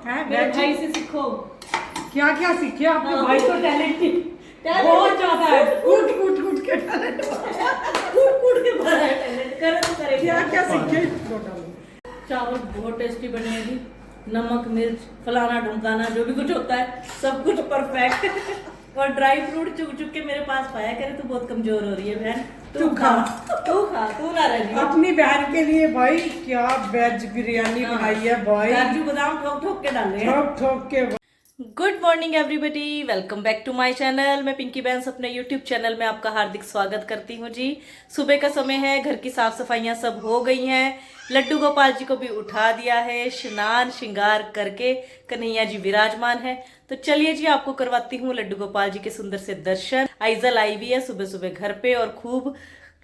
मेरे भाई से सीखो। क्या क्या सीखे आपके हाँ। भाई तो टैलेंटेड बहुत ज्यादा है। कूट कूट कूट के टैलेंट कूट के भरा है टैलेंट। करे तो करे। क्या क्या सीखे? चावल बहुत टेस्टी बने हैं जी। नमक मिर्च फलाना ढमकाना जो भी कुछ होता है सब कुछ परफेक्ट। और ड्राई फ्रूट चुग चुग के मेरे पास पाया करे तू बहुत कमजोर हो रही है बहन। तू खा तू ना रह। अपनी बहन के लिए भाई क्या वेज बिरयानी बनाई है भाई। काजू बादाम ठोक ठोक के डाले हैं। ठोक ठोक के। Good morning everybody, welcome back to my channel. मैं पिंकी बैंस अपने यूट्यूब चैनल में आपका हार्दिक स्वागत करती हूँ जी। सुबह का समय है, घर की साफ सफाइयाँ सब हो गई हैं। लड्डू गोपाल जी को भी उठा दिया है, स्नान श्रृंगार करके कन्हैया जी विराजमान है। तो चलिए जी आपको करवाती हूँ लड्डू गोपाल जी के सुंदर से दर्शन। आइजल आई हुई है सुबह सुबह घर पे और खूब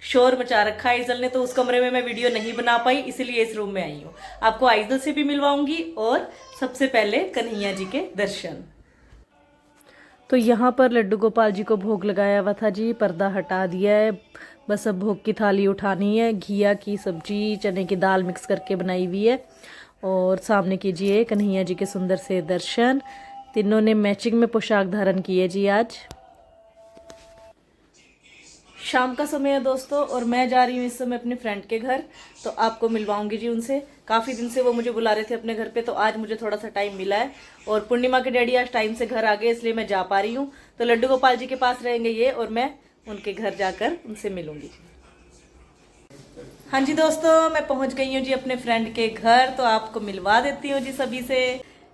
शोर मचा रखा है आइजल ने, तो उस कमरे में मैं वीडियो नहीं बना पाई, इसलिए इस रूम में आई हूँ। आपको आइजल से भी मिलवाऊंगी और सबसे पहले कन्हैया जी के दर्शन। तो यहाँ पर लड्डू गोपाल जी को भोग लगाया हुआ था जी, पर्दा हटा दिया है। बस अब भोग की थाली उठानी है। घिया की सब्जी चने की दाल मिक्स करके बनाई हुई है। और सामने कीजिए कन्हैया जी के सुंदर से दर्शन। तीनों ने मैचिंग में पोशाक धारण की है जी। आज शाम का समय है दोस्तों और मैं जा रही हूँ इस समय अपने फ्रेंड के घर। तो आपको मिलवाऊंगी जी उनसे। काफ़ी दिन से वो मुझे बुला रहे थे अपने घर पे, तो आज मुझे थोड़ा सा टाइम मिला है। और पूर्णिमा के डैडी आज टाइम से घर आ गए, इसलिए मैं जा पा रही हूँ। तो लड्डू गोपाल जी के पास रहेंगे ये और मैं उनके घर जाकर उनसे मिलूंगी। हाँ जी दोस्तों, मैं पहुँच गई हूँ जी अपने फ्रेंड के घर। तो आपको मिलवा देती हूँ जी सभी से।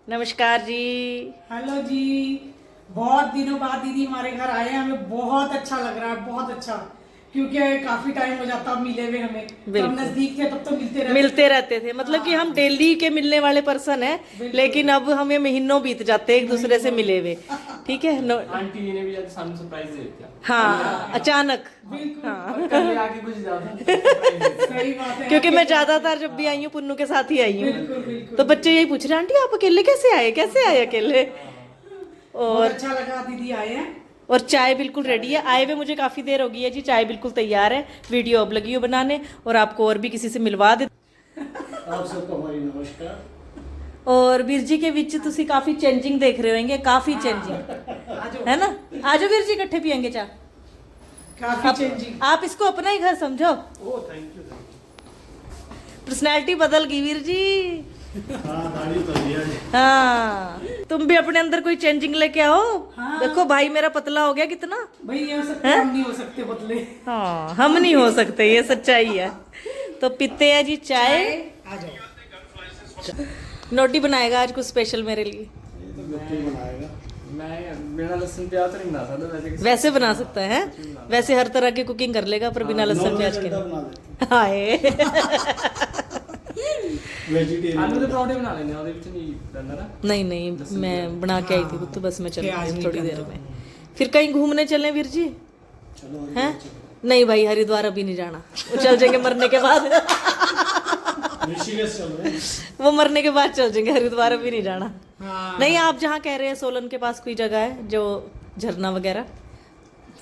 नमस्कार जी। हेलो जी, बहुत दिनों बाद दीदी हमारे घर आए हैं। हमें बहुत अच्छा लग रहा है, बहुत अच्छा, क्योंकि काफी टाइम हो जाता मिले हुए हमें। तो हम नजदीक थे तब तो मिलते रहते थे। मतलब कि हम डेली के मिलने वाले पर्सन हैं, लेकिन अब हमें महीनों बीत जाते हैं एक दूसरे से मिले हुए। ठीक है। आंटी जी ने भी सरप्राइज दे दिया। हाँ, अचानक। बिल्कुल कल आके कुछ ज्यादा सही बात है। क्योंकि मैं ज्यादातर जब भी आई हूँ पुन्नू के साथ ही आई हूँ। बिल्कुल बिल्कुल। तो बच्चे यही पूछ रहे हैं, आंटी आप अकेले कैसे आए अकेले। और अच्छा लगा दीदी आए हैं। और चाय बिल्कुल रेडी है। आए हुए मुझे काफ़ी देर हो गई है जी, चाय बिल्कुल तैयार है। वीडियो अब लगी हो बनाने और आपको और भी किसी से मिलवा दे। आप सबको हमारी नमस्कार। और वीर जी के विच तुसी काफ़ी चेंजिंग देख रहे होंगे, काफ़ी चेंजिंग है ना। आजो वीर जी इकट्ठे पियेंगे चाय। काफी चेंजिंग। आप इसको अपना ही घर समझो। ओ थैंक यू। पर्सनैलिटी बदल गई वीर जी। हाँ दाढ़ी तो लिया है। हाँ, तुम भी अपने अंदर कोई चेंजिंग लेके आओ। हाँ। देखो भाई मेरा पतला हो गया कितना। भाई ये हो सकते, हम नहीं हो सकते बदले। हाँ, हम नहीं हो सकते, ये सच्चाई है। तो पीते हैं जी चाय। आ जाओ। नोटी बनाएगा आज कुछ स्पेशल मेरे लिए। ये तो गट्टी बनाएगा। मैं बिना लहसुन प्याज तो नहीं बना सकता वैसे बना सकता है। वैसे हर तरह की कुकिंग कर लेगा, पर बिना लहसुन प्याज के बना नहीं। देते हाय। वेजिटेरियन। आलू के पराठे बना लेने ਉਹਦੇ ਵਿੱਚ नहीं डलना ना। नहीं, मैं बना के आई थी तो बस मैं चल प्याज नहीं थोड़ी देर करना। में। फिर कहीं घूमने चलें वीर जी। चलो हैं? नहीं भाई, हरिद्वार अभी नहीं जाना, वो चल जाएंगे मरने के बाद। ऋषिकेश चल रहे हैं। वो मरने के बाद चल जाएंगे, हरिद्वार अभी नहीं जाना। हाँ। नहीं, आप जहाँ कह रहे हैं सोलन के पास कोई जगह है जो झरना वगैरह,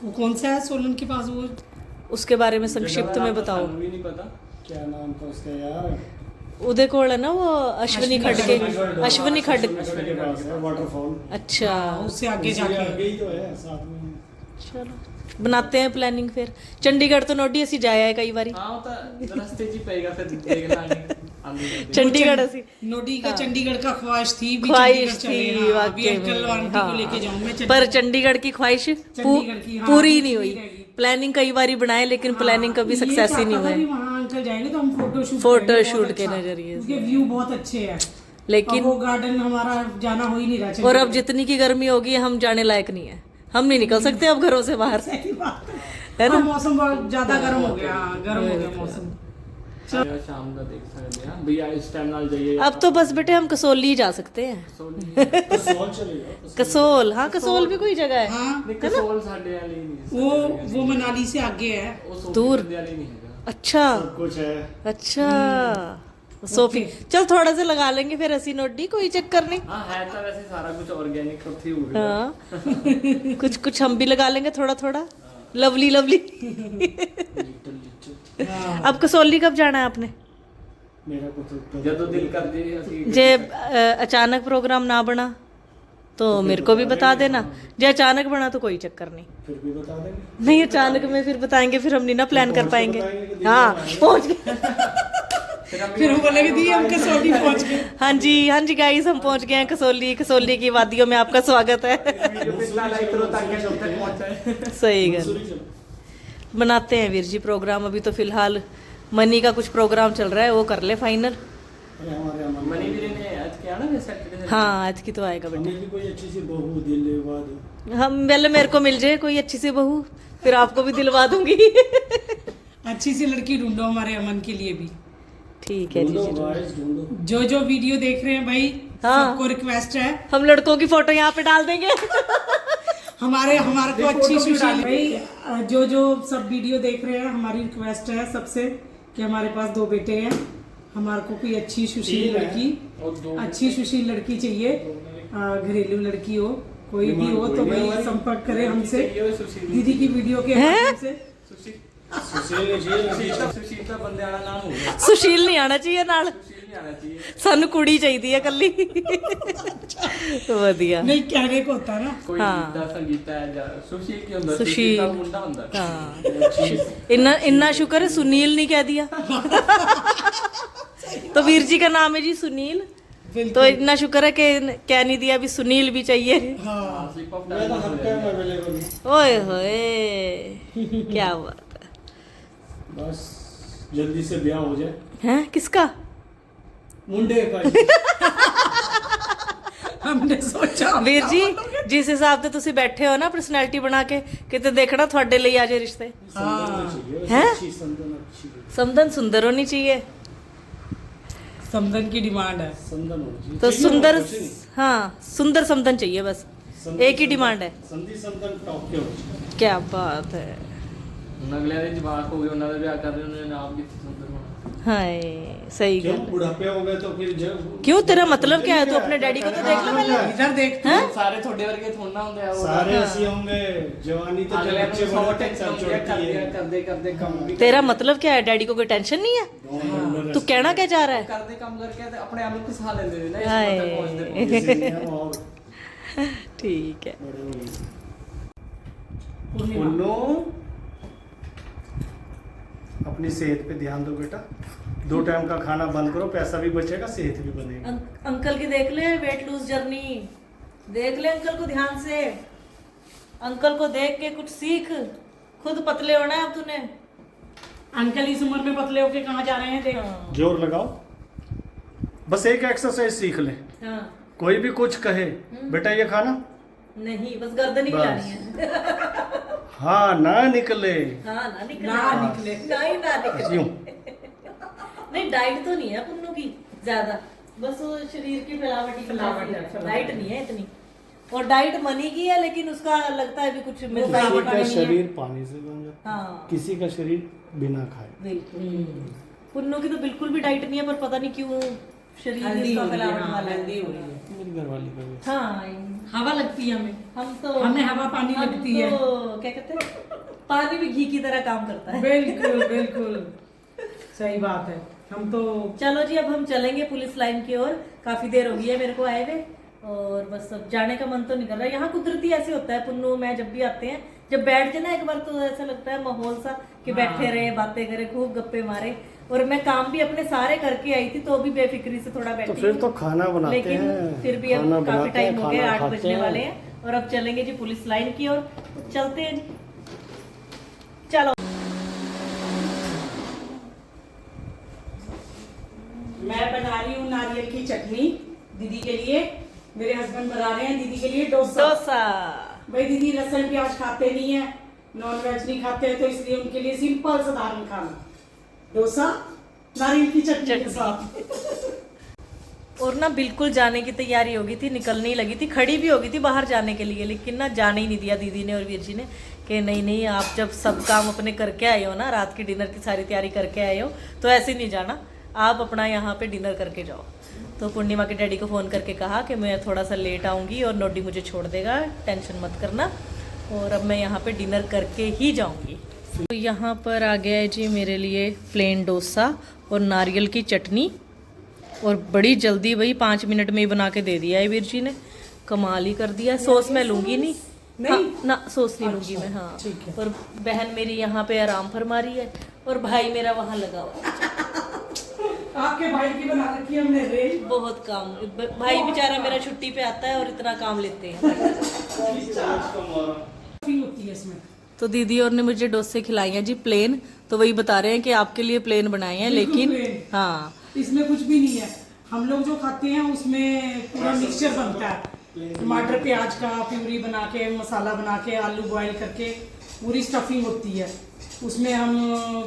वो कौन सा है सोलन के पास? वो उसके बारे में संक्षिप्त में बताओ। भी नहीं पता क्या नाम था उसका यार? उदय कोल है ना वो, अश्विनी खड्ड के। अश्विनी खड्ड। अश्विनी के पास है वाटरफॉल। अच्छा, उससे आगे उसके जाके आगे ही तो है साथ में। चलो बनाते हैं प्लानिंग फिर। चंडीगढ़ तो नोटी ਅਸੀਂ ਜਾਇਆ ਹੈ ਕਈ ਵਾਰੀ। हाँ तो रास्ते जी पेगा फिर देख लाएंगे। चंडीगढ़ ਅਸੀਂ नोडी का चंडीगढ़ का ख्वाहिश थी भी, ख्वाहिश चंडीगढ़ थी चले। हाँ, अभी वाकई अंकल में। आंटी को लेके जाऊं मैं पर चंडीगढ़ की ख्वाहिश चंडीगढ़ की, हाँ, पूरी नहीं पूरी हुई। रहेगी। प्लानिंग कई बारी बनाए लेकिन प्लानिंग कभी ये सक्सेस ही नहीं चाहता था हुई। कि वहाँ अंकल जाएंगे तो हम फोटो फोटो शूट के नजरिए से। उसके व्यू बहुत अच्छे हैं। लेकिन वो गार्डन हमारा जाना हो ही नहीं रहा। और अब जितनी की गर्मी होगी हम जाने लायक नहीं है, हम नहीं निकल सकते अब घरों से बाहर। सही बात है ना? मौसम बहुत ज्यादा गर्म हो गया। हाँ, गर्म हो गया मौसम। शाम का देख सकते हैं भैया इस टाइम नाल जाइए। अब तो बस बेटे हम कसोली जा सकते हैं। कसौल चलेगा। कसोल, हाँ कसोल भी कोई जगह है। हाँ, कसोल साडे वाली नहीं। वो मनाली से आगे है। दूर। वाली नहीं है। अच्छा सब कुछ है। अच्छा। सोफी चल थोड़ा सा लगा लेंगे फिर हंसी नोटी, कोई चक्कर नहीं। हाँ है तो वैसे सारा कुछ ऑर्गेनिक तो थी हुई। हाँ, कुछ हम भी लगा लेंगे थोड़ा थोड़ा। लवली। अब कसौली कब जाना है आपने? मेरा को तो ਜਦੋਂ ਦਿਲ ਕਰਦੇ ਅਸੀਂ जे अचानक प्रोग्राम ना बना तो मेरे को भी बता देना, जे अचानक बना तो कोई चक्कर नहीं। फिर भी बता देंगे। नहीं अचानक में फिर बताएंगे, फिर हम नहीं ना प्लान कर पाएंगे। हाँ पहुँच गए। फिर हम बोलेंगे दी हम कसौली पहुंच गए। हाँ जी गाइस, हम पहुंच गए हैं कसौली। कसौली की वादियों में आपका स्वागत है। ਵੀਡੀਓ पे इतना लाइक करो ताकि जब तक पहुंचे। सही गल। मसूरी चलो। बनाते हैं वीर जी प्रोग्राम। अभी तो फिलहाल मनी का कुछ प्रोग्राम चल रहा है, वो कर ले फाइनल। अरे हमारे यहाँ मनी वीर ने आज क्या ना सैटरडे हाँ आज की तो आएगा बेटा। हमें भी कोई अच्छी सी बहू दिलवा दो। हम पहले मेरे को मिल जाए कोई अच्छी सी बहू, फिर आपको भी दिलवा दूंगी। अच्छी सी लड़की ढूंढो हमारे अमन के लिए भी। ठीक है जी ढूंढो जी। गाइस ढूंढो। जो वीडियो देख रहे हैं भाई, हाँ। सबको रिक्वेस्ट है, हम लड़कों की फोटो यहाँ पे डाल देंगे। हमारे को अच्छी सुशील भाई, जो सब वीडियो देख रहे हैं, हमारी रिक्वेस्ट है सबसे कि हमारे पास 2 बेटे हैं, हमारे को कोई अच्छी सुशील लड़की, अच्छी सुशील लड़की चाहिए, घरेलू लड़की हो, कोई भी हो तो भाई संपर्क करें हमसे, दीदी की वीडियो के माध्यम से। सुशील ने चाहिए। सुशील का बंदे वाला नाम हो गया। सुशील नहीं आना चाहिए नाल, सुशील नहीं आना चाहिए। सानू कुड़ी चाहिए है कल्ली। ਵਧੀਆ। नहीं कहने को होता है ना। ਕੋਈ हाँ। ਗੀਤਾ ਸੰਗੀਤਾ ਹੈ ਜਾਂ सुशील की ਹੁੰਦਾ सुशील। ਦਾ ਮੁੰਡਾ ਹੁੰਦਾ। हाँ इतना शुक्र है सुनील नहीं कह दिया। तो वीर जी का नाम है जी सुनील, तो इतना शुक्र है कि कह नहीं दिया, अभी सुनील भी चाहिए। हाँ स्लिप ऑफ मैं तो हर टाइम अवेलेबल हूँ। ओए होए क्या बात है। बस जल्दी से ब्याह हो जाए। हैं किसका? मुंडे का ही। हमने सोचा ਵੀਰ ਜੀ ਜਿਸ ਹਿਸਾਬ ਤੇ ਤੁਸੀਂ ਬੈਠੇ ਹੋ ਨਾ ਪਰਸਨੈਲਿਟੀ ਬਣਾ ਕੇ, ਕਿਤੇ ਦੇਖਣਾ ਤੁਹਾਡੇ ਲਈ ਆ ਜੇ ਰਿਸ਼ਤੇ। संदन चाहिए, वैसे हैं? अच्छी संदन अच्छी है। समदन सुंदर होनी चाहिए। समदन की डिमांड है। संदन होनी चाहिए। तो चाहिए सुंदर, कुछ नहीं। हाँ सुंदर समदन चाहिए बस, संदन- एक ही डिमांड है। संधि संदन टॉप के होनी चाहिए। क्या बात है। ਹੁਣ ਅਗਲਿਆਂ ਦੇ ਜਵਾਕ ਹੋ ਗਏ, ਉਹਨਾਂ ਦਾ ਵਿਆਹ ਕਰ ਰਹੇ, ਉਹਨਾਂ ਨੇ ਨਾਮ ਕਿੱਥੇ ਸੁੰਦਰ ਹੋਣਾ। हाय सही क्यों गल। बुढ़ापे हो गए तो फिर जब क्यों तेरा मतलब क्या है? तू अपने डैडी को तो देख ले पहले। इधर देख हैं? ਸਾਰੇ ਤੁਹਾਡੇ ਵਰਗੇ ਥੋੜਾ ਨਾ ਹੁੰਦੇ ਆ ਉਹ। सारे ऐसे होंगे। जवानी तो जब ਅਗਲਿਆਂ बच्चे ਨੂੰ 100 बड़े तक ਟੈਨਸ਼ਨ सब ਹੁੰਦੀ ਆ, छोड़ती है। ਕਰਦੇ ਕਰਦੇ ਕੰਮ ਵੀ तेरा मतलब क्या है? डैडी को कोई टेंशन नहीं है? तू कहना क्या चाह रहा है? ਕਰਦੇ ਕੰਮ ਕਰਕੇ ਤੇ ਆਪਣੇ ਆਪ ਨੂੰ ਖੁਸ਼ਹਾਲ ਲੈਂਦੇ ਨੇ ਨਾ, ਇਸ ਹਾਏ। ਤੱਕ ਪਹੁੰਚਦੇ इसलिए हम और ठीक है। बड़े हो गए। पूर्णिमा। पुन्नू, अपनी सेहत पे ध्यान दो बेटा। 2 टाइम का खाना बंद करो, पैसा भी बचेगा, सेहत भी बनेगी। अंकल की देख ले वेट लूज जर्नी, देख ले अंकल को ध्यान से। अंकल को देख के कुछ सीख, खुद पतले होना है अब तूने। अंकल इस उम्र में पतले होके कहाँ जा रहे हैं देख। जोर लगाओ, बस एक एक्सरसाइज सीख ले। हाँ कोई भी कुछ कहे बेटा ये खाना, नहीं बस गर्दन ही बस। हिलानी है। हाँ ना निकले। हाँ ना निकले, ना निकले। ना ही ना निकले। यूं। नहीं डाइट तो नहीं है पुन्नू की ज्यादा, बस वो शरीर की फैलावटी फैलावट है, डाइट नहीं है इतनी। और डाइट मनी की है, लेकिन उसका लगता है भी कुछ किसी मिलावट का नहीं है। शरीर पानी से बन जाता है, हाँ किसी का शरीर बिना खाए। बिल्कुल। पुन्नू की तो बिल्कुल भी डाइट नहीं है, पर पता नहीं क्यों शरीर हेल्दी इसका हो रही है, फैलावट हाँ, वाला हेल्दी है। हो रही है। मेरी घरवाली का भी। हाँ हवा लगती है हमें। हम तो हमें हवा पानी हम लगती है। तो क्या कहते हैं, पानी भी घी की तरह काम करता है। बिल्कुल बिल्कुल सही बात है। हम तो चलो जी अब हम चलेंगे पुलिस लाइन की ओर। काफी देर हो गई है मेरे को आए हुए, और बस अब जाने का मन तो नहीं कर रहा। यहाँ कुदरती ऐसे होता है पुन्नू, मैं जब भी आते हैं, जब बैठ जाए ना एक बार, तो ऐसा लगता है माहौल सा कि बैठे रहे, बातें करें, खूब गप्पे मारे। और मैं काम भी अपने सारे करके आई थी, तो भी बेफिक्री से थोड़ा तो बैठी फिर हूँ। तो खाना बनाते लेकिन हैं, फिर भी अब खाना काफी बनाते हैं, टाइम हो गया, खाना 8 खाते बजने हैं। वाले हैं, और अब चलेंगे जी पुलिस लाइन की ओर। चलते हैं जी, चलो। मैं बना रही हूँ नारियल की चटनी दीदी के लिए। मेरे हस्बैंड बना रहे हैं दीदी के लिए डोसा। डोसा। भाई दीदी लहसुन प्याज खाते नहीं है, नॉन वेज नहीं खाते हैं, तो इसलिए उनके लिए सिंपल साधारण खाना डोसा नारियल की चटनी के साथ। और ना बिल्कुल जाने की तैयारी हो गई थी, निकलने ही लगी थी, खड़ी भी हो गई थी बाहर जाने के लिए, लेकिन ना जाने ही नहीं दिया दीदी ने और वीर जी ने कि नहीं नहीं, आप जब सब काम अपने करके आए हो ना, रात की डिनर की सारी तैयारी करके आए हो, तो ऐसे नहीं जाना, आप अपना यहाँ पे डिनर करके जाओ। तो पूर्णिमा के डैडी को फ़ोन करके कहा कि मैं थोड़ा सा लेट आऊँगी और नोडी मुझे छोड़ देगा, टेंशन मत करना, और अब मैं यहाँ पे डिनर करके ही जाऊँगी। तो यहाँ पर आ गया है जी मेरे लिए प्लेन डोसा और नारियल की चटनी। और बड़ी जल्दी भाई 5 मिनट में ही बना के दे दिया है वीर जी ने, कमाल ही कर दिया। सॉस मैं लूंगी नहीं, हाँ, ना सॉस नहीं लूंगी मैं, हाँ। ठीक है। और बहन मेरी यहाँ पे आराम फरमा रही है और भाई मेरा वहाँ लगा हुआ है। आपके भाई की बना रखी है हमने रेल। बहुत काम, भाई बेचारा मेरा छुट्टी पे आता है और इतना काम लेते हैं। होती है इसमें। तो दीदी और ने मुझे डोसे खिलाई हैं जी प्लेन, तो वही बता रहे हैं कि आपके लिए प्लेन बनाए हैं, बिल्कुल लेकिन plain। हाँ इसमें कुछ भी नहीं है। हम लोग जो खाते हैं उसमें पूरा मिक्सचर बनता है, टमाटर प्याज का प्यूरी बना के, मसाला बना के, आलू बॉईल करके पूरी स्टफिंग होती है। उसमें हम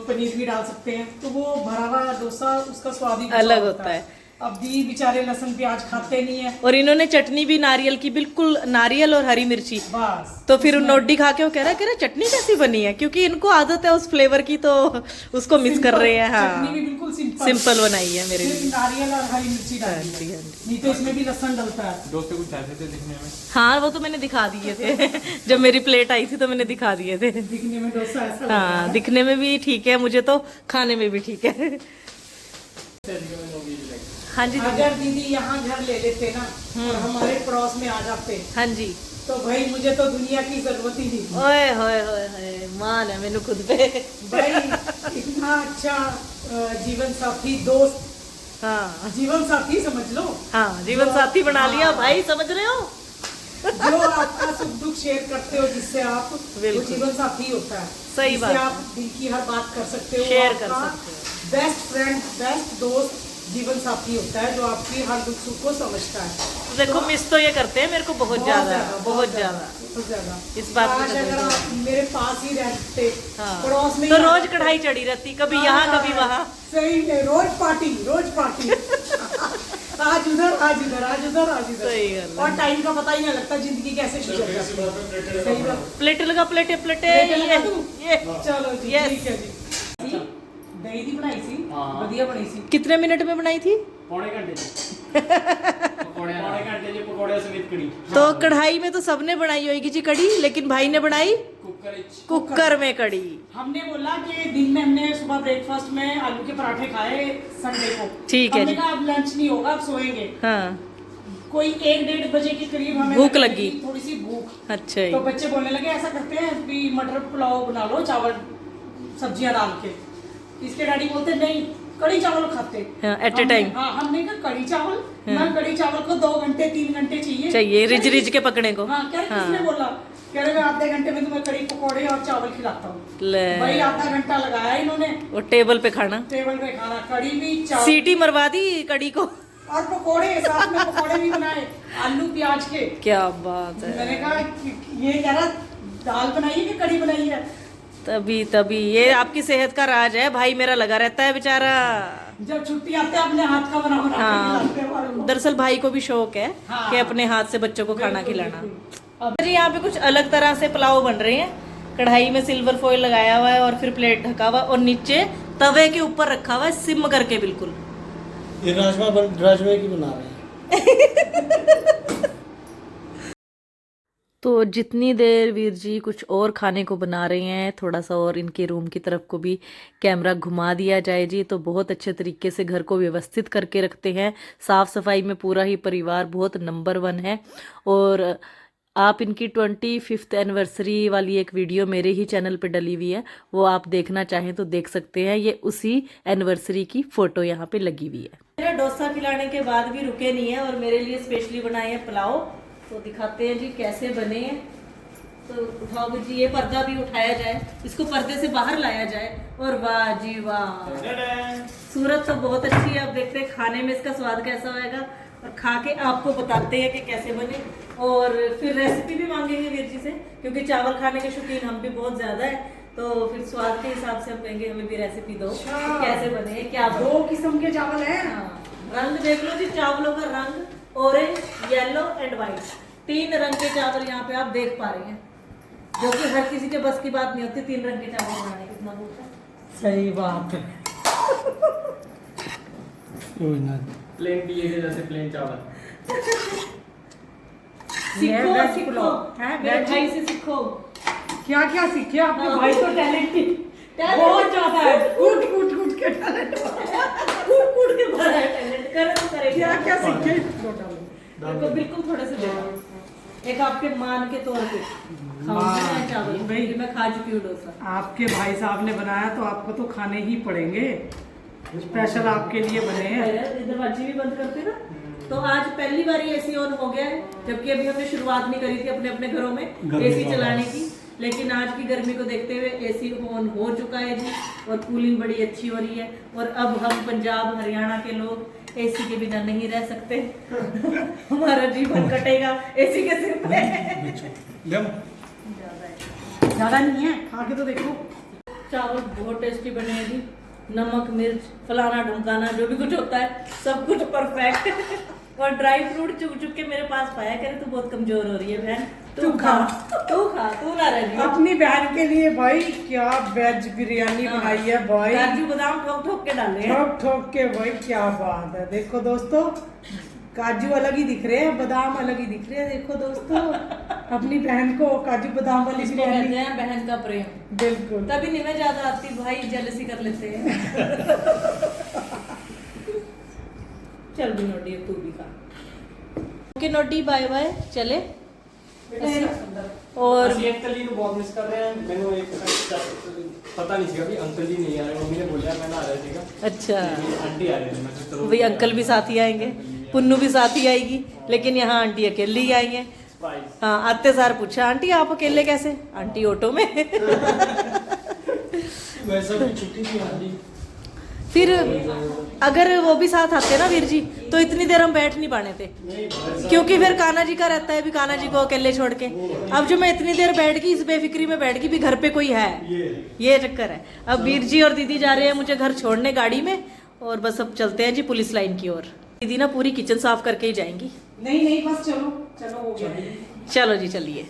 पनीर भी डाल सकते हैं, तो वो भरा हुआ डोसा उसका स्वाद ही कुछ अलग और होता है। अब दी बेचारे लहसुन प्याज खाते नहीं है, और इन्होंने चटनी भी नारियल की, बिल्कुल नारियल और हरी मिर्ची। बस तो फिर नोडी खा के वो कह रहा चटनी कैसी बनी है, क्योंकि इनको आदत है उस फ्लेवर की, तो उसको मिस कर रहे हैं। चटनी हाँ भी बिल्कुल सिंपल बनाई है मेरे सिर्फ लिए। नारियल और हरी मिर्ची हाँ डाली जी, है, हाँ जी। नहीं तो इसमें भी लहसुन डलता है। डोसे कुछ ऐसे थे दिखने में। हाँ वो तो मैंने दिखा दिए थे जब मेरी प्लेट आई थी तो मैंने दिखा दिए थे। दिखने में डोसा ऐसा लगता हाँ है। दिखने में भी ठीक है, मुझे तो खाने में भी ठीक है। हाँ जी दीदी। अगर दीदी यहाँ घर ले लेते ना और हमारे पड़ोस में आ जाते हाँ जी। तो भाई मुझे तो दुनिया की जरूरत ही नहीं थी। ओए होए होए होए, मान है मैंने खुद पे। भाई इतना अच्छा जीवन साथी, दोस्त, हाँ जीवन साथी समझ लो, हाँ जीवन साथी बना लिया भाई, समझ रहे हो। जो आपका सुख दुख शेयर करते हो, जिससे आप, वो बिल्कुल। जीवन साथी होता है। सही जिससे बात। आप दिल की हर बात कर सकते हो, शेयर कर आपका सकते बेस्ट फ्रेंड, बेस्ट दोस्त जीवन साथी होता है, जो आपकी हर दुख सुख को समझता है। तो देखो मिस तो ये करते हैं मेरे को बहुत ज्यादा, बहुत ज्यादा। बहुत ज्यादा। इस बात पे आज तो अगर बिल्कुल। आप मेरे पास ही रहते, हाँ। पड़ोस में तो ही रोज रहते, कढ़ाई चढ़ी रहती, कभी हाँ, यहाँ हाँ, कभी वहाँ। सही है, रोज पार्टी, रोज पार्टी। आज उधर, आज इधर, आज उधर, आज इधर। सही गल है। और टाइम का पता ही नहीं लगता, जिंदगी कैसे गुजर जाती है। सही बात। प्लेट लगा, प्लेटे प्लेटे, प्लेटे लगा दूं? ये चलो जी, Yes। ठीक है जी। दही दी बनाई सी, हाँ। बढ़िया बनाई सी। कितने मिनट में बनाई थी? पौने घंटे पौने घंटे जो पकौड़े समेत कड़ी। तो कढ़ाई में तो सबने बनाई होगी जी कड़ी, लेकिन भाई ने बनाई कुकर में कड़ी। हमने बोला कि दिन में हमने सुबह ब्रेकफास्ट में आलू के पराठे खाए संडे को, ठीक है हमने जी। कहा अब लंच नहीं होगा, अब सोएंगे। हाँ कोई 1-1:30 बजे के करीब हमें भूख लगने लगी। थोड़ी सी भूख। अच्छा ही। तो बच्चे बोलने लगे ऐसा करते हैं कि मटर पुलाव बना लो, चावल सब्जियां डाल के। इसके डैडी बोलते नहीं, कड़ी चावल खाते। हाँ, at a time। हाँ, हमने कहा कड़ी चावल, मैं कड़ी चावल को 2 घंटे 3 घंटे चाहिए रिज रिज के पकड़े को। हाँ, कह रहे किसने बोला? कह रहे मैं आधे घंटे में तुम्हें कड़ी पकौड़े और चावल खिलाता हूँ। ले भाई आधा घंटा लगाया इन्होंने वो टेबल पे खाना, टेबल पे खाना, कड़ी भी, चावल सीटी मरवा दी कड़ी को। और पकौड़े साथ में, पकौड़े भी बनाए आलू प्याज के। क्या बात है। मैंने कहा ये कह रहा दाल बनाई है कि कड़ी बनाई है? तभी तभी ये आपकी सेहत का राज है, भाई मेरा लगा रहता है बेचारा। जब छुट्टी आते हैं अपने हाथ का बना बना के खिलाते हैं वालों को। दरअसल भाई को भी शौक है हाँ। कि अपने हाथ से बच्चों को खाना बिल्कुल, खिलाना। बिल्कुल। अब जी यहाँ पे कुछ अलग तरह से पुलाव बन रहे हैं। कढ़ाई में सिल्वर फॉइल लगाया हुआ है और फिर प्लेट ढका हुआ और नीचे तवे के ऊपर रखा हुआ है सिम करके बिल्कुल। ये राजमा की बना रहे हैं। तो जितनी देर वीर जी कुछ और खाने को बना रहे हैं, थोड़ा सा और इनके रूम की तरफ को भी कैमरा घुमा दिया जाए जी, तो बहुत अच्छे तरीके से घर को व्यवस्थित करके रखते हैं। साफ़ सफाई में पूरा ही परिवार बहुत नंबर 1 है। और आप इनकी 25th एनिवर्सरी वाली एक वीडियो मेरे ही चैनल पे डली हुई है, वो आप देखना चाहें तो देख सकते हैं। ये उसी एनिवर्सरी की फ़ोटो यहाँ पे लगी हुई है। मेरा डोसा खिलाने के बाद भी रुके नहीं है और मेरे लिए स्पेशली बनाए हैं पुलाव। तो दिखाते हैं जी कैसे बने हैं। तो उठाओ जी, ये पर्दा भी उठाया जाए, इसको पर्दे से बाहर लाया जाए। और वाह जी वाह, सूरत तो बहुत अच्छी है। अब देखते हैं खाने में इसका स्वाद कैसा होएगा और खा के आपको बताते हैं कि कैसे बने। और फिर रेसिपी भी मांगेंगे वीर जी से, क्योंकि चावल खाने के शौकीन हम भी बहुत ज्यादा है। तो फिर स्वाद के हिसाब से हम कहेंगे हमें भी रेसिपी दो कि कैसे बने, क्या बने। 2 किस्म के चावल हैं। हाँ, रंग देख लो जी, चावलों का रंग ऑरेंज, येलो एंड व्हाइट, 3 रंग के चावल यहाँ पे आप देख पा रहे हैं, जो कि हर किसी के बस की बात नहीं होती 3 रंग के चावल बनाने। कितना बोलता है। सही बात है। प्लेन दिए गए जैसे प्लेन चावल। सीखो, वेज सीखो, पुलाव। हैं, मेरे वेज। भाई से सीखो। क्या क्या सीखे आपके हाँ। भाई? तो टैलेंटेड बहुत ज्यादा है, कूट कूट कूट के टैलेंट। कूट कूट के भरा है टैलेंट। करे तो करे क्या क्या सीखे लो डालो। बिल्कुल बिल्कुल थोड़े से देना, एक आपके मान के तौर पे खाऊंगी मैं चावल भाई। क्योंकि मैं खा चुकी हूँ डोसा। आपके भाई साहब ने बनाया तो आपको तो खाने ही पड़ेंगे, स्पेशल आपके लिए बने हैं। दरवाजे भी बंद करते ना। तो आज पहली बार एसी ऑन हो गया है, जबकि अभी हमने शुरुआत नहीं करी थी अपने अपने घरों में एसी चलाने की, लेकिन आज की गर्मी को देखते हुए एसी ऑन हो चुका है जी और कूलिंग बड़ी अच्छी हो रही है। और अब हम पंजाब हरियाणा के लोग एसी के बिना नहीं रह सकते। हमारा जीवन कटेगा एसी के सिर पे। ज्यादा नहीं है, खा के तो देखो। चावल बहुत टेस्टी बने हैं जी, नमक मिर्च फलाना ढमकाना जो भी कुछ होता है सब कुछ परफेक्ट। और ड्राई फ्रूट चुग चुग के मेरे पास पाया करे तू बहुत कमजोर हो रही है बहन, तू खा तू ना रह जी। अपनी बहन के लिए भाई क्या वेज बिरयानी बनाई है भाई, काजू बादाम ठोक ठोक के डाले हैं। ठोक ठोक के भाई, क्या बात है। देखो दोस्तों, काजू अलग ही दिख रहे हैं, बादाम अलग ही दिख रहे हैं। देखो दोस्तों, अपनी बहन को काजू बादाम वाली इसको कहते बिरयानी, हैं बहन का प्रेम। बिल्कुल। तभी नहीं मैं ज्यादा आती भाई, जेलसी कर लेते हैं। चल भी नोटी तू भी खा। ओके नोटी बाय बाय चले। और ਅਸੀਂ ਅੰਕਲ ਜੀ ਨੂੰ ਬਹੁਤ ਮਿਸ ਕਰ ਰਹੇ ਹਾਂ। ਮੈਨੂੰ ਇੱਕ ਪਤਾ ਨਹੀਂ ਸੀਗਾ ਵੀ ਅੰਕਲ ਜੀ ਨਹੀਂ ਆ ਰਹੇ, ਮੰਮੀ ਨੇ ਬੋਲਿਆ ਮੈਂ ਨਹਾ ਰਿਹਾ ਸੀਗਾ अच्छा ਵੀ ਆਂਟੀ ਆ ਰਹੇ ਨੇ। ਮੈਂ ਕਿਹਾ ਚਲੋ भाई अंकल भी साथ ही आएंगे, पुन्नू भी साथ ही आएगी, लेकिन यहाँ आंटी अकेले ही आई है। ਬਾਈ। हाँ आते सार पूछा आंटी आप अकेले कैसे, आंटी ऑटो में। वैसे भी छुट्टी थी आंटी। फिर अगर वो भी साथ आते ना वीर जी तो इतनी देर हम बैठ नहीं पाने थे, क्योंकि फिर कान्हा जी का रहता है भी कान्हा जी को अकेले छोड़ के। अब जो मैं इतनी देर बैठ गई इस बेफिक्री में बैठ गई भी घर पे कोई है, ये चक्कर है। अब वीर जी और दीदी जा रहे हैं मुझे घर छोड़ने गाड़ी में, और बस अब चलते हैं जी पुलिस लाइन की ओर। दीदी ना पूरी किचन साफ करके ही जाएंगी। नहीं नहीं बस चलो चलो हो गया। चलो जी चलिए।